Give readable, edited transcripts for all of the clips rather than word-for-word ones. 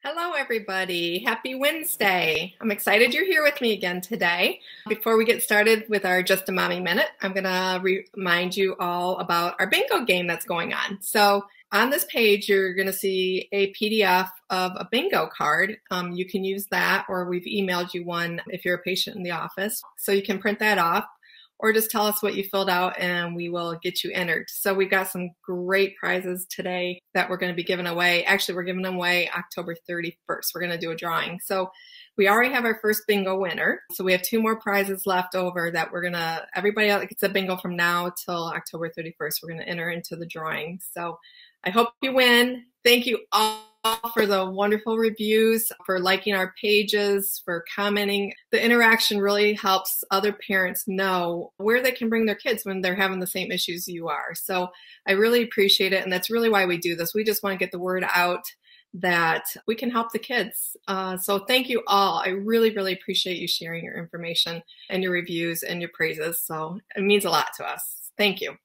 Hello, everybody. Happy Wednesday. I'm excited you're here with me again today. Before we get started with our Just a Mommy Minute, I'm going to remind you all about our bingo game that's going on. So on this page, you're going to see a PDF of a bingo card. You can use that, or we've emailed you one if you're a patient in the office. So you can print that off, or just tell us what you filled out and we will get you entered. So we've got some great prizes today that we're going to be giving away. Actually, we're giving them away October 31st. We're going to do a drawing. So we already have our first bingo winner. So we have 2 more prizes left over that we're going to, everybody else gets a bingo from now till October 31st. We're going to enter into the drawing. So I hope you win. Thank you all for the wonderful reviews, for liking our pages, for commenting. The interaction really helps other parents know where they can bring their kids when they're having the same issues you are. So I really appreciate it. And that's really why we do this. We just want to get the word out that we can help the kids. So thank you all. I really, really appreciate you sharing your information and your reviews and your praises. So it means a lot to us. Thank you.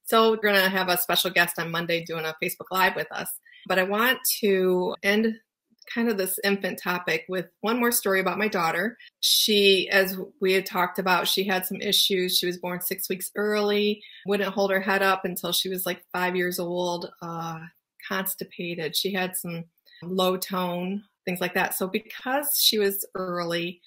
So we're going to have a special guest on Monday doing a Facebook Live with us. But I want to end kind of this infant topic with one more story about my daughter. She, as we had talked about, she had some issues. She was born 6 weeks early, wouldn't hold her head up until she was like 5 years old, constipated. She had some low tone, things like that. So because she was early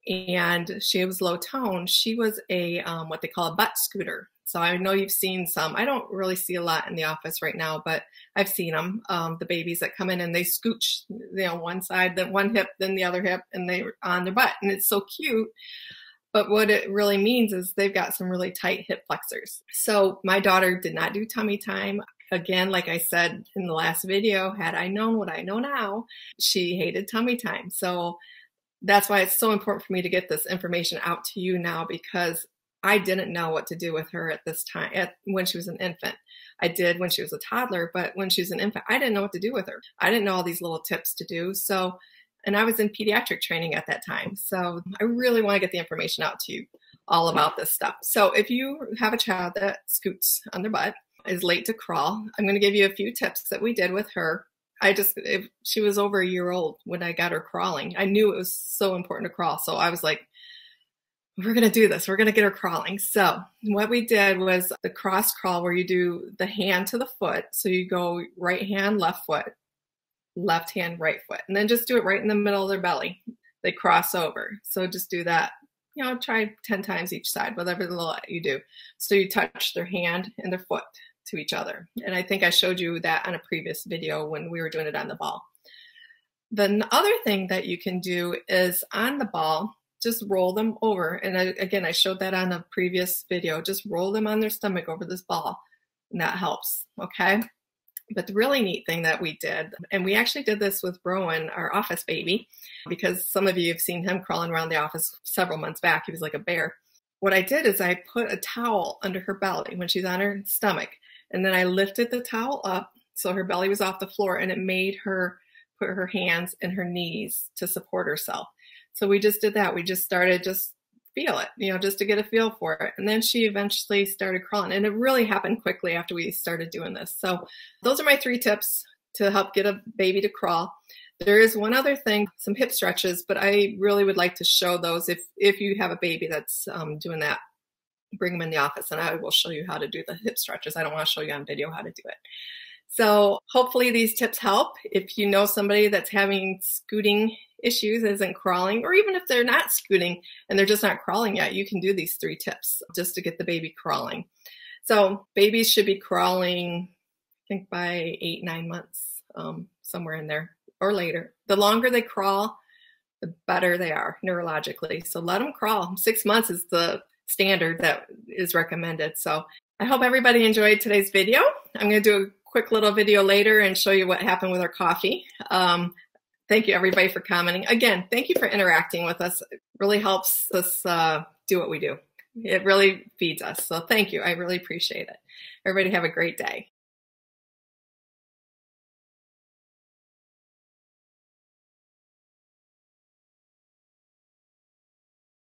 and she was low tone, she was a what they call a butt scooter. So I know you've seen some. I don't really see a lot in the office right now, but I've seen them, the babies that come in and they scooch, one side, then one hip, then the other hip, and they're on their butt. And it's so cute. But what it really means is they've got some really tight hip flexors. So my daughter did not do tummy time. Again, like I said in the last video, had I known what I know now, she hated tummy time. So that's why it's so important for me to get this information out to you now, because I didn't know what to do with her at this time, when she was an infant. I did when she was a toddler, but when she was an infant, I didn't know what to do with her. I didn't know all these little tips to do. So, and I was in pediatric training at that time. So I really want to get the information out to you all about this stuff. So if you have a child that scoots on their butt, is late to crawl, I'm going to give you a few tips that we did with her. She was over a year old when I got her crawling. I knew it was so important to crawl. So I was like, we're going to do this. We're going to get her crawling. So what we did was the cross crawl, where you do the hand to the foot. So you go right hand, left foot, left hand, right foot, and then just do it right in the middle of their belly. They cross over. So just do that, try 10 times each side, whatever you do. So you touch their hand and their foot to each other. And I think I showed you that on a previous video when we were doing it on the ball. The other thing that you can do is on the ball, just roll them over. And I showed that on a previous video. Just roll them on their stomach over this ball, and that helps, okay? But the really neat thing that we did, and we actually did this with Rowan, our office baby, because some of you have seen him crawling around the office several months back. He was like a bear. What I did is I put a towel under her belly when she's on her stomach, and then I lifted the towel up so her belly was off the floor, and it made her put her hands in her knees to support herself. So we just did that. We just started feel it, just to get a feel for it. And then she eventually started crawling. And it really happened quickly after we started doing this. So those are my 3 tips to help get a baby to crawl. There is one other thing, some hip stretches, but I really would like to show those if you have a baby that's doing that. Bring them in the office and I will show you how to do the hip stretches. I don't want to show you on video how to do it. So hopefully these tips help. If you know somebody that's having scooting issues, isn't crawling, or even if they're not scooting and they're just not crawling yet, you can do these 3 tips just to get the baby crawling. So babies should be crawling, I think, by 8-9 months, somewhere in there or later. The longer they crawl, the better they are neurologically. So let them crawl. 6 months is the standard that is recommended. So I hope everybody enjoyed today's video. I'm going to do a quick little video later and show you what happened with our coffee. Thank you, everybody, for commenting. Again, thank you for interacting with us. It really helps us do what we do. It really feeds us. So thank you. I really appreciate it. Everybody have a great day.